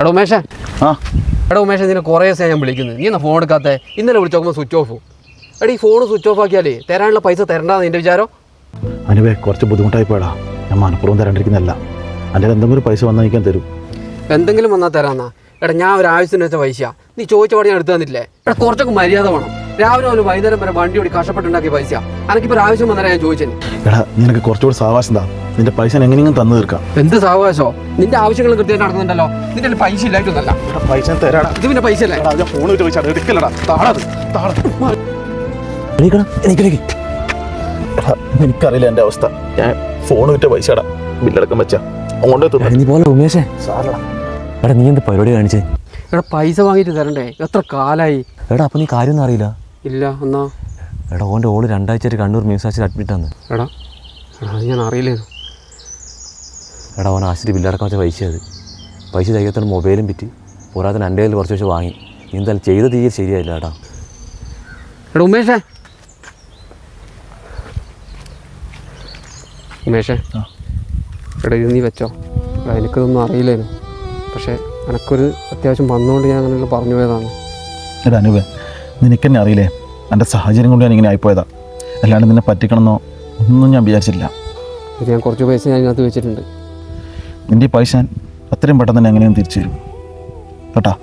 എടാ ഉമേഷേ, നിന്നെ കുറേ ദിവസം ഞാൻ വിളിക്കുന്നത്, നീ എന്നാ ഫോൺ എടുക്കാത്തേ? ഇന്നലെ വിളിച്ച് നോക്കുമ്പോൾ സ്വിച്ച് ഓഫ്. എടാ ഈ ഫോൺ സ്വിച്ച് ഓഫ് ആക്കിയാലേ തരാനുള്ള പൈസ തരണ്ടാന്ന് നിന്റെ വിചാരം? അനുവേ കുറച്ച് ബുദ്ധിമുട്ടായി പോയടാ. ഞാൻ മനഃപൂർവ്വം തരാണ്ടിരിക്കുന്നതല്ല. അതിൽ എന്തെങ്കിലും പൈസ വന്നാൽ എനിക്ക് തരും. എന്തെങ്കിലും വന്നാൽ തരാന്നാ? എടാ ഞാൻ ഒരു ആവശ്യത്തിന് വെച്ച പൈസ നീ ചോദിച്ച പാടി ഞാൻ എടുത്തു തന്നില്ലേ? എടാ കുറച്ചൊക്കെ മര്യാദ വേണം. രാവിലെ ഒരു വൈകുന്നേരം വരെ വണ്ടി ഓടി കഷ്ടപ്പെട്ടുണ്ടാക്കിയ പൈസ എനിക്കിപ്പോൾ ഒരു ആവശ്യം വന്നാലേ ഞാൻ ചോദിച്ചത്. എടാ നിനക്ക് കുറച്ചുകൂടി സാവകാശം എന്താ? നിന്റെ പൈസ എങ്ങനെയെങ്കിലും തന്നു തീർക്കാം. എന്ത് സാവകാശോ? നിന്റെ ആവശ്യങ്ങൾ കൃത്യമായിട്ട് നടക്കുന്നുണ്ടല്ലോ. നിന്റെ പൈസ ഇല്ലായിട്ടൊന്നല്ല. പൈസ തരാടാ. ഇത് പിന്നെ പൈസ അല്ലേ? ഫോൺ വിട്ട് പൈസ എടുക്കലടാ. എനിക്കറിയില്ല എൻ്റെ അവസ്ഥ. ഞാൻ ഫോൺ വിറ്റ പൈസടാ ബില്ലടക്കം വെച്ചാ അങ്ങോട്ട് നീ പോലെ ഉമേഷേ. എടാ നീ എന്ത് പരിപാടി കാണിച്ചേ? എടാ പൈസ വാങ്ങിയിട്ട് തരണ്ടേ? എത്ര കാലായി? എടാ അപ്പം നീ കാര്യമൊന്നും അറിയില്ല? ഇല്ല. എന്നാ എടാ ഓൻ്റെ ഓള് 2 ആഴ്ചയായിട്ട് കണ്ണൂർ മീൻസാച്ചിൽ അഡ്മിറ്റാന്ന്. എടാ ഞാൻ അറിയില്ലേന്നു. എടാ ഓൻ ആശുപത്രി ബില്ലടക്കം വെച്ച പൈസ അത്. പൈസ തയ്യത്തോടെ മൊബൈലും വിറ്റ് പോരാതെ എൻ്റെ കയ്യിൽ കുറച്ച് വെച്ച് വാങ്ങി. നീ എന്തായാലും ചെയ്ത തീരെ ശരിയായില്ല. എടാ ഉമേഷേ, എടാ ഇത് നീ വെച്ചോ. എടാ എനിക്കതൊന്നും അറിയില്ലേനു. പക്ഷേ എനക്കൊരു അത്യാവശ്യം വന്നുകൊണ്ട് ഞാൻ അങ്ങനെ പറഞ്ഞു പോയതാണ്. എടാ അനുവേ, നിനക്കെന്നെ അറിയില്ലേ, എൻ്റെ സാഹചര്യം കൊണ്ട് ഞാൻ ഇങ്ങനെ ആയിപ്പോയതാ. അല്ലാണ്ട് നിന്നെ പറ്റിക്കണമെന്നോ ഒന്നും ഞാൻ വിചാരിച്ചില്ല. ഇത് ഞാൻ കുറച്ച് പൈസ ഞാൻ ഇതിനകത്ത് വെച്ചിട്ടുണ്ട്. നിൻ്റെ ഈ പൈസ അത്രയും പെട്ടെന്ന് തന്നെ എങ്ങനെയും തിരിച്ചു തരും കേട്ടാ.